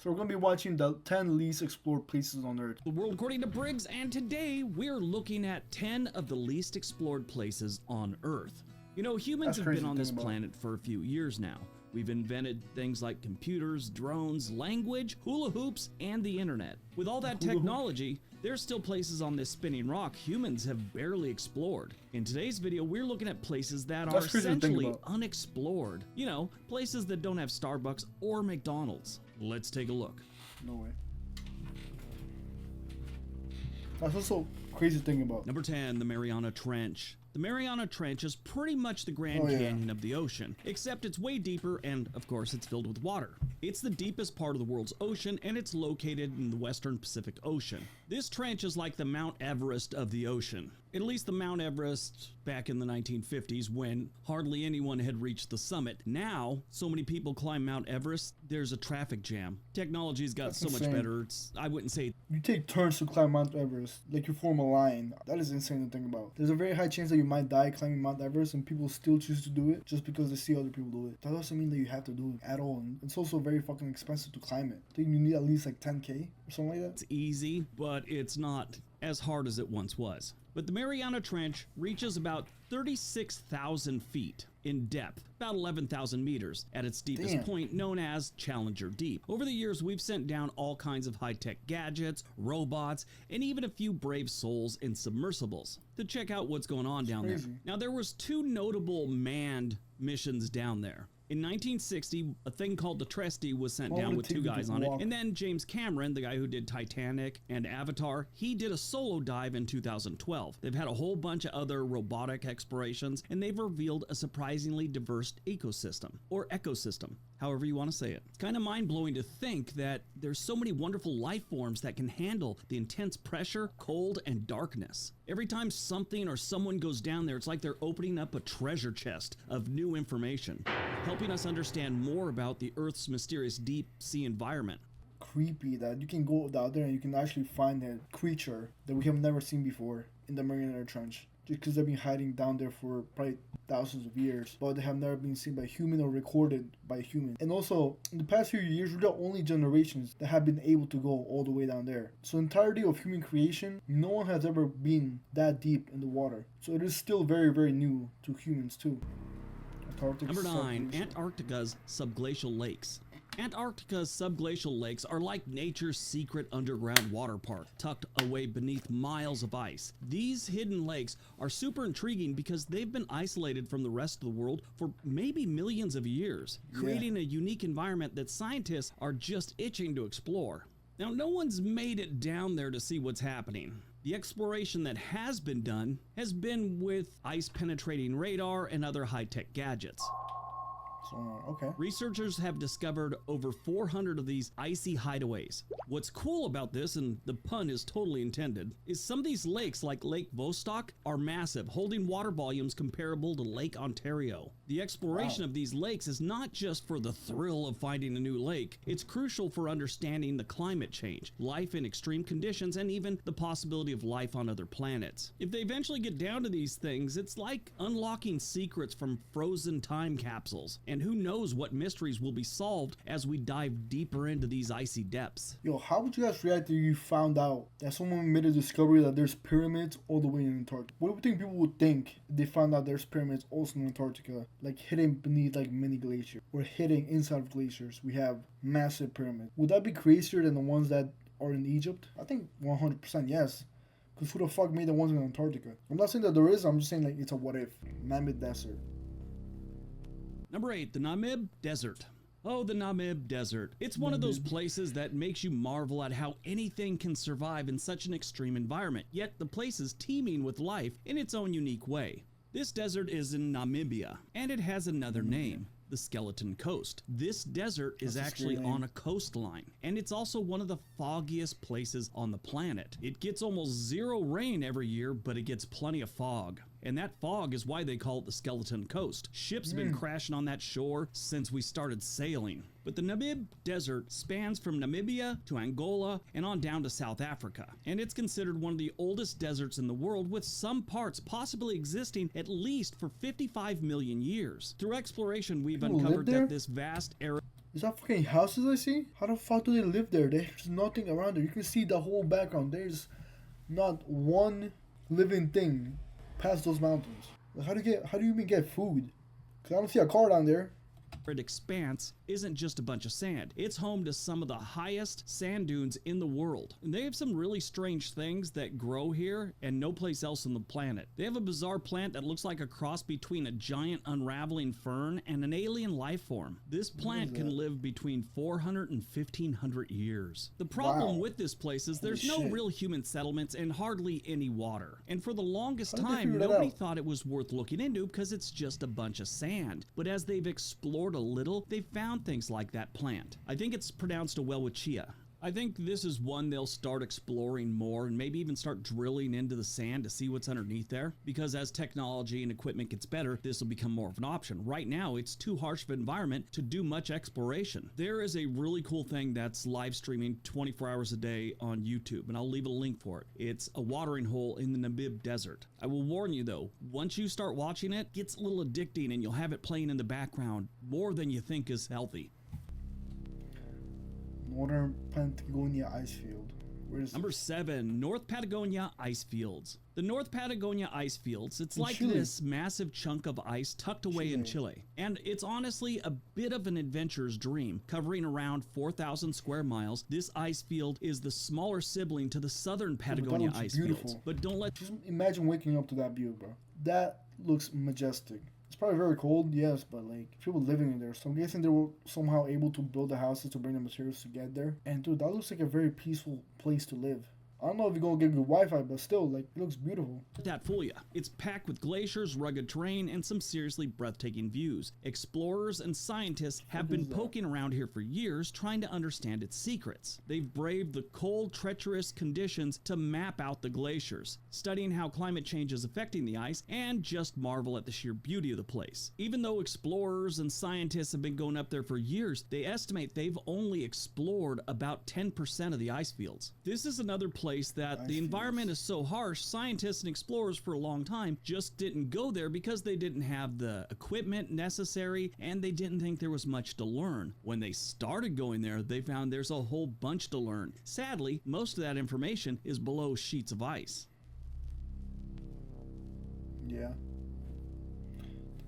So we're going to be watching the 10 least explored places on Earth. The world according to Briggs, and today we're looking at 10 of the least explored places on Earth. You know, humans have been on this planet for a few years now. We've invented things like computers, drones, language, hula hoops, and the internet. With all that technology, there's still places on this spinning rock humans have barely explored. In today's video, we're looking at places that are essentially unexplored. You know, places that don't have Starbucks or McDonald's. Let's take a look. No way. That's also crazy thing about. Number 10, the Mariana Trench. The Mariana Trench is pretty much the Grand Canyon of the ocean, except it's way deeper and, of course, it's filled with water. It's the deepest part of the world's ocean, and it's located in the western Pacific Ocean. This trench is like the Mount Everest of the ocean. At least the Mount Everest back in the 1950s, when hardly anyone had reached the summit. Now, so many people climb Mount Everest, there's a traffic jam. Technology's got so much better, I wouldn't say... You take turns to climb Mount Everest, like you form a line. That is insane to think about. There's a very high chance that you might die climbing Mount Everest, and people still choose to do it just because they see other people do it. That doesn't mean that you have to do it at all, and it's also very fucking expensive to climb it. I think you need at least like 10K or something like that. It's easy, but it's not as hard as it once was. But the Mariana Trench reaches about 36,000 feet in depth, about 11,000 meters at its deepest point, known as Challenger Deep. Over the years, we've sent down all kinds of high-tech gadgets, robots, and even a few brave souls in submersibles to check out what's going on down there. Now, there was two notable manned missions down there. In 1960, a thing called the Tresty was sent down with two guys on it. And then James Cameron, the guy who did Titanic and Avatar, he did a solo dive in 2012. They've had a whole bunch of other robotic explorations, and they've revealed a surprisingly diverse ecosystem, or ecosystem, however you want to say it. It's kind of mind-blowing to think that there's so many wonderful life forms that can handle the intense pressure, cold, and darkness. Every time something or someone goes down there, it's like they're opening up a treasure chest of new information, helping us understand more about the Earth's mysterious deep sea environment. Creepy that you can go out there and you can actually find a creature that we have never seen before in the Mariana Trench. Just because they've been hiding down there for probably thousands of years, but they have never been seen by a human or recorded by a human. And also, in the past few years, we're the only generations that have been able to go all the way down there. So the entirety of human creation, no one has ever been that deep in the water. So it is still very, very new to humans too. Number 9, Antarctica's subglacial lakes. Antarctica's subglacial lakes are like nature's secret underground water park, tucked away beneath miles of ice. These hidden lakes are super intriguing because they've been isolated from the rest of the world for maybe millions of years, creating a unique environment that scientists are just itching to explore. Now, no one's made it down there to see what's happening. The exploration that has been done has been with ice-penetrating radar and other high-tech gadgets. Okay. Researchers have discovered over 400 of these icy hideaways. What's cool about this, and the pun is totally intended, is some of these lakes, like Lake Vostok, are massive, holding water volumes comparable to Lake Ontario. The exploration of these lakes is not just for the thrill of finding a new lake, it's crucial for understanding the climate change, life in extreme conditions, and even the possibility of life on other planets. If they eventually get down to these things, it's like unlocking secrets from frozen time capsules. And who knows what mysteries will be solved as we dive deeper into these icy depths. Yo, how would you guys react if you found out that someone made a discovery that there's pyramids all the way in Antarctica? What do you think people would think if they found out there's pyramids also in Antarctica, like hidden beneath like mini glaciers, or hidden inside of glaciers? We have massive pyramids. Would that be crazier than the ones that are in Egypt? I think 100% yes. Because who the fuck made the ones in Antarctica? I'm not saying that there is, I'm just saying like it's a what if. Mammoth Desert. Number 8, the Namib Desert. Oh, the Namib Desert. It's one of those places that makes you marvel at how anything can survive in such an extreme environment, yet the place is teeming with life in its own unique way. This desert is in Namibia, and it has another name, the Skeleton Coast. This desert is actually on a coastline, and it's also one of the foggiest places on the planet. It gets almost zero rain every year, but it gets plenty of fog. And that fog is why they call it the Skeleton Coast. Ships have been crashing on that shore since we started sailing. But the Namib Desert spans from Namibia to Angola and on down to South Africa. And it's considered one of the oldest deserts in the world, with some parts possibly existing at least for 55 million years. Through exploration, we've uncovered that this vast area Is that fucking houses I see? How the fuck do they live there? There's nothing around there. You can see the whole background. There's not one living thing past those mountains. Like, how do you even get food? Cause I don't see a car down there. Expanse isn't just a bunch of sand. It's home to some of the highest sand dunes in the world. And they have some really strange things that grow here and no place else on the planet. They have a bizarre plant that looks like a cross between a giant unraveling fern and an alien life form. This plant can live between 400 and 1500 years. The problem with this place is there's no real human settlements and hardly any water. And for the longest time, nobody thought it was worth looking into because it's just a bunch of sand. But as they've explored a little, they found things like that plant. I think it's pronounced a Welwitschia. I think this is one they'll start exploring more and maybe even start drilling into the sand to see what's underneath there, because as technology and equipment gets better, this will become more of an option. Right now, it's too harsh of an environment to do much exploration. There is a really cool thing that's live streaming 24 hours a day on YouTube, and I'll leave a link for it. It's a watering hole in the Namib Desert. I will warn you though, once you start watching it, it gets a little addicting and you'll have it playing in the background more than you think is healthy. Northern Patagonia ice field. Where is Number 7, North Patagonia ice fields. The North Patagonia ice fields, it's like Chile. this massive chunk of ice tucked away in Chile. And it's honestly a bit of an adventurer's dream. Covering around 4,000 square miles, this ice field is the smaller sibling to the Southern Patagonia ice fields. But don't let... Just imagine waking up to that view, bro. That looks majestic. It's probably very cold, yes, but like people living in there. So I'm guessing they were somehow able to build the houses to bring the materials to get there. And dude, that looks like a very peaceful place to live. I don't know if you're gonna get good Wi-Fi, but still, like, it looks beautiful. That fool ya. It's packed with glaciers, rugged terrain, and some seriously breathtaking views. Explorers and scientists have been poking around here for years trying to understand its secrets. They've braved the cold, treacherous conditions to map out the glaciers, studying how climate change is affecting the ice, and just marvel at the sheer beauty of the place. Even though explorers and scientists have been going up there for years, they estimate they've only explored about 10% of the ice fields. This is another place that the environment is so harsh, scientists and explorers for a long time just didn't go there because they didn't have the equipment necessary and they didn't think there was much to learn. When they started going there, they found there's a whole bunch to learn. Sadly, most of that information is below sheets of ice. Yeah.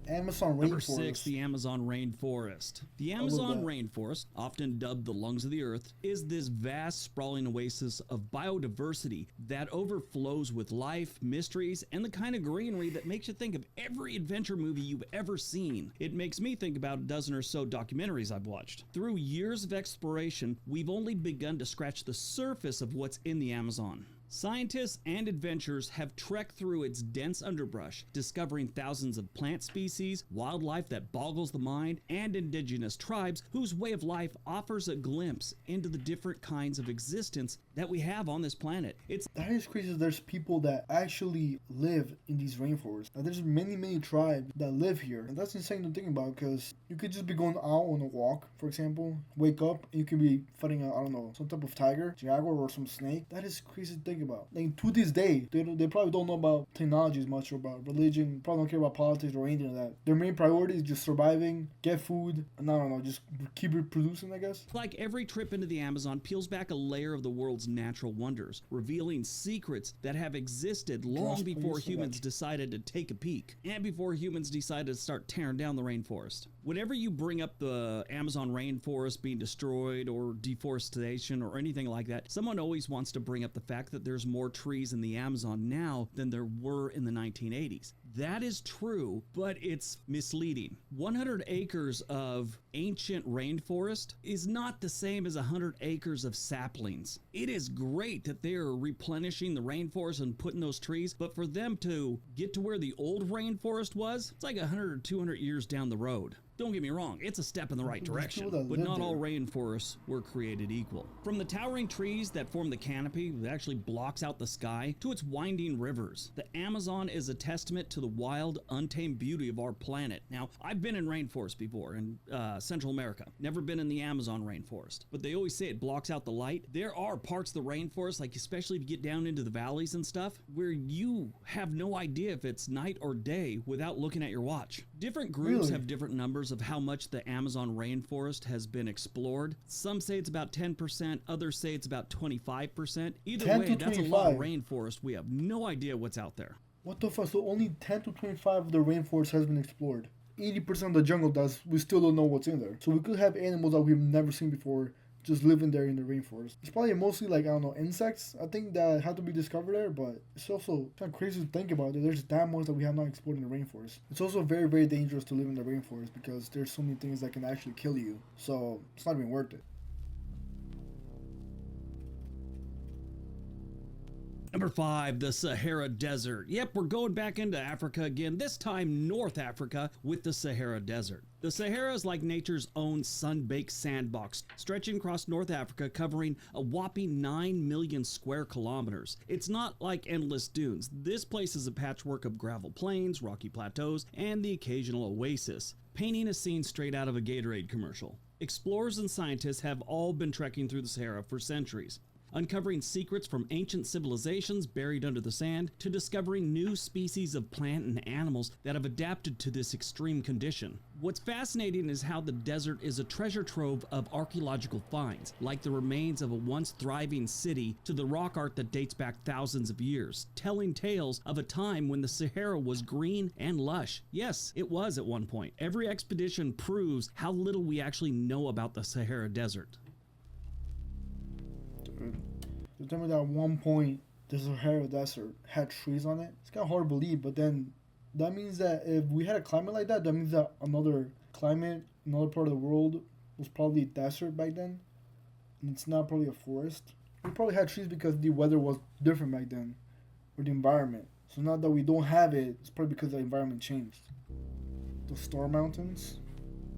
Amazon rainforest. Number 6, the Amazon rainforest. The Amazon rainforest, often dubbed the lungs of the earth, is this vast, sprawling oasis of biodiversity that overflows with life, mysteries, and the kind of greenery that makes you think of every adventure movie you've ever seen. It makes me think about a dozen or so documentaries I've watched. Through years of exploration, we've only begun to scratch the surface of what's in the Amazon. Scientists and adventurers have trekked through its dense underbrush, discovering thousands of plant species, wildlife that boggles the mind, and indigenous tribes whose way of life offers a glimpse into the different kinds of existence that we have on this planet. That is crazy. There's people that actually live in these rainforests. Now, there's many tribes that live here. And that's insane to think about, because you could just be going out on a walk, for example, wake up, and you could be fighting, I don't know, some type of tiger, jaguar, or some snake. That is crazy to think about. Like, to this day, they probably don't know about technology as much, or about religion, probably don't care about politics or anything like that. Their main priority is just surviving, get food, and I don't know, just keep reproducing, I guess. Like every trip into the Amazon peels back a layer of the world's natural wonders, revealing secrets that have existed long before humans decided to take a peek, and before humans decided to start tearing down the rainforest. Whenever you bring up the Amazon rainforest being destroyed or deforestation or anything like that, someone always wants to bring up the fact that there's more trees in the Amazon now than there were in the 1980s. That is true, but it's misleading. 100 acres of ancient rainforest is not the same as 100 acres of saplings. It is great that they are replenishing the rainforest and putting those trees, but for them to get to where the old rainforest was, it's like 100 or 200 years down the road. Don't get me wrong, it's a step in the right direction, but not all rainforests were created equal. From the towering trees that form the canopy that actually blocks out the sky to its winding rivers, the Amazon is a testament to the wild, untamed beauty of our planet. Now, I've been in rainforests before in Central America, never been in the Amazon rainforest, but they always say it blocks out the light. There are parts of the rainforest, like especially if you get down into the valleys and stuff, where you have no idea if it's night or day without looking at your watch. Different groups Really? have different numbers of how much the Amazon rainforest has been explored. Some say it's about 10%, others say it's about 25%. Either 10 way, to that's a lot of 25. rainforest. We have no idea what's out there. What the fuck? So only 10 to 25 of the rainforest has been explored. 80% of the jungle does. We still don't know what's in there. So we could have animals that we've never seen before just living there in the rainforest. It's probably mostly like, I don't know, insects, I think, that have to be discovered there, but it's also kind of crazy to think about it. There's that much that we have not explored in the rainforest. It's also very, very dangerous to live in the rainforest because there's so many things that can actually kill you. So it's not even worth it. Number 5, the Sahara Desert. Yep, we're going back into Africa again, this time North Africa with the Sahara Desert. The Sahara is like nature's own sun-baked sandbox, stretching across North Africa, covering a whopping 9 million square kilometers. It's not like endless dunes. This place is a patchwork of gravel plains, rocky plateaus, and the occasional oasis, painting a scene straight out of a Gatorade commercial. Explorers and scientists have all been trekking through the Sahara for centuries, uncovering secrets from ancient civilizations buried under the sand to discovering new species of plant and animals that have adapted to this extreme condition. What's fascinating is how the desert is a treasure trove of archaeological finds, like the remains of a once thriving city to the rock art that dates back thousands of years, telling tales of a time when the Sahara was green and lush. Yes, it was at one point. Every expedition proves how little we actually know about the Sahara Desert. They tell me that at one point the Sahara Desert had trees on it. It's kind of hard to believe, but then that means that if we had a climate like that, that means that another climate, another part of the world was probably desert back then, and it's not probably a forest. We probably had trees because the weather was different back then, or the environment. So now that we don't have it, it's probably because the environment changed. The Star Mountains.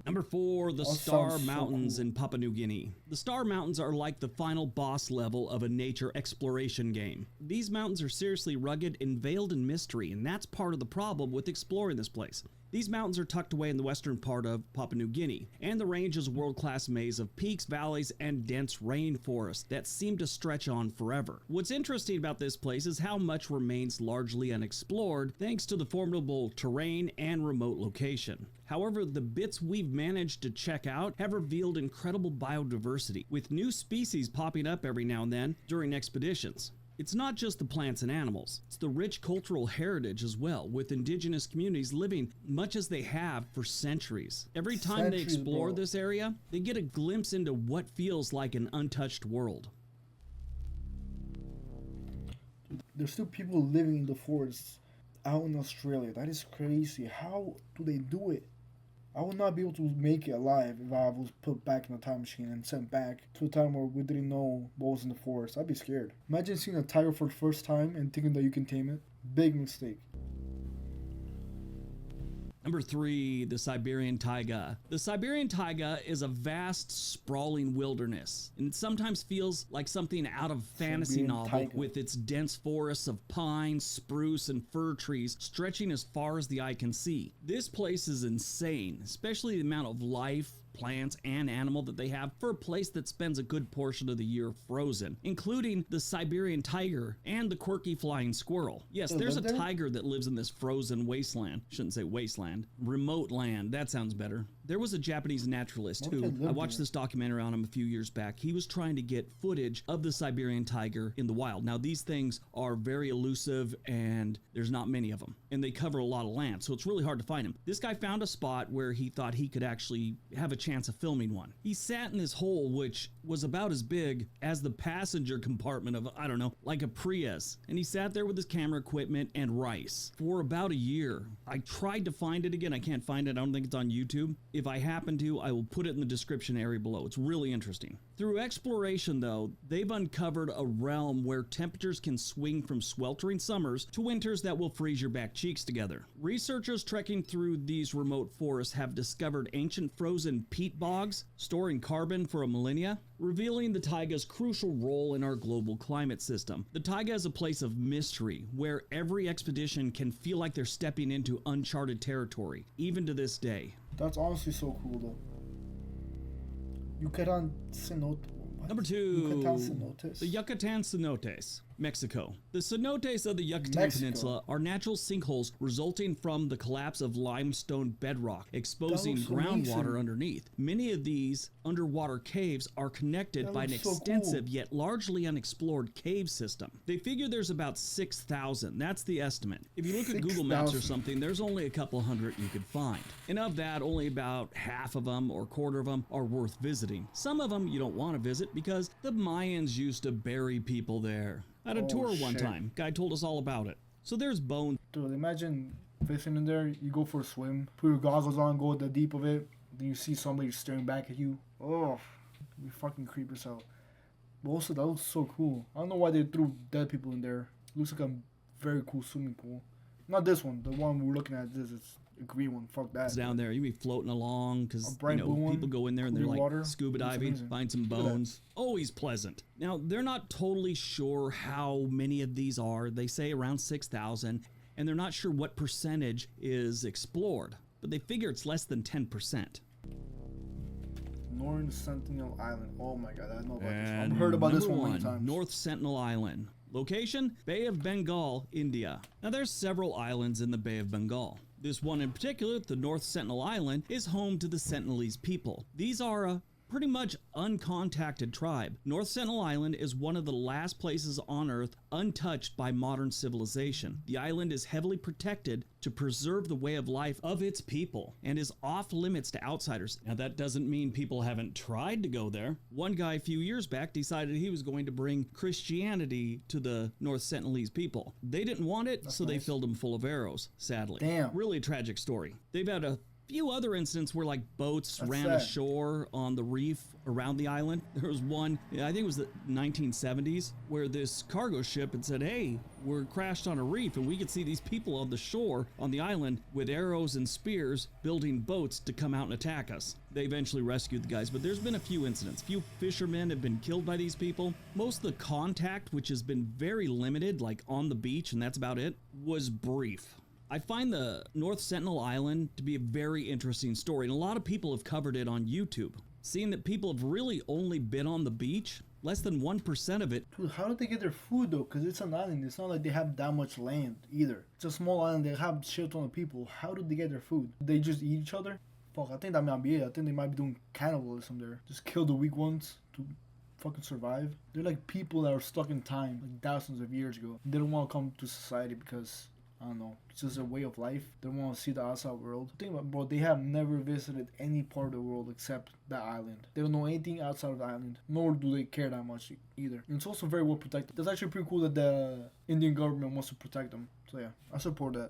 Number 4, the That Star sounds so Mountains cool. in Papua New Guinea. The Star Mountains are like the final boss level of a nature exploration game. These mountains are seriously rugged and veiled in mystery, and that's part of the problem with exploring this place. These mountains are tucked away in the western part of Papua New Guinea, and the range is a world-class maze of peaks, valleys, and dense rainforests that seem to stretch on forever. What's interesting about this place is how much remains largely unexplored thanks to the formidable terrain and remote location. However, the bits we've managed to check out have revealed incredible biodiversity, with new species popping up every now and then during expeditions. It's not just the plants and animals, it's the rich cultural heritage as well, with indigenous communities living much as they have for centuries. Every time they Centuries, explore bro. this area, they get a glimpse into what feels like an untouched world. There's still people living in the forests out in Australia. That is crazy. How do they do it? I would not be able to make it alive if I was put back in a time machine and sent back to a time where we didn't know what was in the forest. I'd be scared. Imagine seeing a tiger for the first time and thinking that you can tame it. Big mistake. Number 3, the Siberian taiga. The Siberian taiga is a vast, sprawling wilderness, and it sometimes feels like something out of a fantasy Siberian novel, taiga. with its dense forests of pine, spruce, and fir trees stretching as far as the eye can see. This place is insane, especially the amount of life, plants, and animal that they have for a place that spends a good portion of the year frozen, including the Siberian tiger and the quirky flying squirrel. Yes, They there's a live there? tiger that lives in this frozen wasteland. Shouldn't say wasteland. Remote land. That sounds better. There was a Japanese naturalist What if who, they live I watched there? this documentary on him a few years back. He was trying to get footage of the Siberian tiger in the wild. Now, these things are very elusive and there's not many of them, and they cover a lot of land, so it's really hard to find them. This guy found a spot where he thought he could actually have a chance of filming one. He sat in this hole, which was about as big as the passenger compartment of, I don't know, like a Prius, and he sat there with his camera equipment and rice for about a year. I tried to find it again. I can't find it. I don't think it's on YouTube. If I happen to, I will put it in the description area below. It's really interesting. Through exploration, though, they've uncovered a realm where temperatures can swing from sweltering summers to winters that will freeze your back cheeks together. Researchers trekking through these remote forests have discovered ancient frozen peat bogs storing carbon for a millennia, revealing the taiga's crucial role in our global climate system. The taiga is a place of mystery where every expedition can feel like they're stepping into uncharted territory, even to this day. That's honestly so cool though. Yucatan Cenote. What? Number 2, Yucatan Cenotes. the Yucatan cenotes. Mexico. The cenotes of the Yucatan Mexico. Peninsula are natural sinkholes resulting from the collapse of limestone bedrock, exposing looks groundwater amazing. underneath. Many of these underwater caves are connected That by an looks so extensive cool. yet largely unexplored cave system. They figure there's about 6,000. That's the estimate. If you look at Google Maps or 6,000. something, there's only a couple hundred you could find. And of that, only about half of them or quarter of them are worth visiting. Some of them you don't want to visit because the Mayans used to bury people there. I had a Oh, tour one shit. time. Guy told us all about it. So there's bones. Dude, imagine fishing in there. You go for a swim, put your goggles on, go at the deep of it. Then you see somebody staring back at you. Oh, you fucking creep yourself. But also, that looks so cool. I don't know why they threw dead people in there. Looks like a very cool swimming pool. Not this one. The one we're looking at. This is a green one. Fuck that. Down there, you'd be floating along because A bright blue one, people go in there and they're clear like water. scuba Looks diving, amazing. find some Look at that. bones. Always pleasant. Now they're not totally sure how many of these are. They say around 6,000, and they're not sure what percentage is explored, but they figure it's less than 10%. Northern Sentinel Island. Oh my god, I know about this. And I've heard about this number one many times. North Sentinel Island. Location, Bay of Bengal, India. Now there's several islands in the Bay of Bengal. This one in particular, the North Sentinel Island, is home to the Sentinelese people. These are a pretty much uncontacted tribe. North Sentinel Island is one of the last places on Earth untouched by modern civilization. The island is heavily protected to preserve the way of life of its people and is off limits to outsiders. Now that doesn't mean people haven't tried to go there. One guy a few years back decided he was going to bring Christianity to the North Sentinelese people. They didn't want it, so they nice. filled them full of arrows, sadly. Damn. Really a tragic story. They've had a few other incidents where like boats That's ran sad. ashore on the reef around the island. There was one, I think it was the 1970s, where this cargo ship had said, hey, we're crashed on a reef and we could see these people on the shore on the island with arrows and spears building boats to come out and attack us. They eventually rescued the guys, but there's been a few incidents. Few fishermen have been killed by these people. Most of the contact, which has been very limited, like on the beach, and that's about it, was brief. I find the North Sentinel Island to be a very interesting story, and a lot of people have covered it on YouTube. Seeing that people have really only been on the beach, less than 1% of it. Dude, how did they get their food though? Because it's an island. It's not like they have that much land either. It's a small island. They have shit ton of people. How did they get their food? They just eat each other? Fuck, I think that might be it. I think they might be doing cannibalism there. Just kill the weak ones to fucking survive. They're like people that are stuck in time, like thousands of years ago. They don't want to come to society because, I don't know, it's just a way of life. They don't want to see the outside world. Think about it, bro, they have never visited any part of the world except that island. They don't know anything outside of the island, nor do they care that much either. And it's also very well protected. That's actually pretty cool that the Indian government wants to protect them. So yeah, I support that.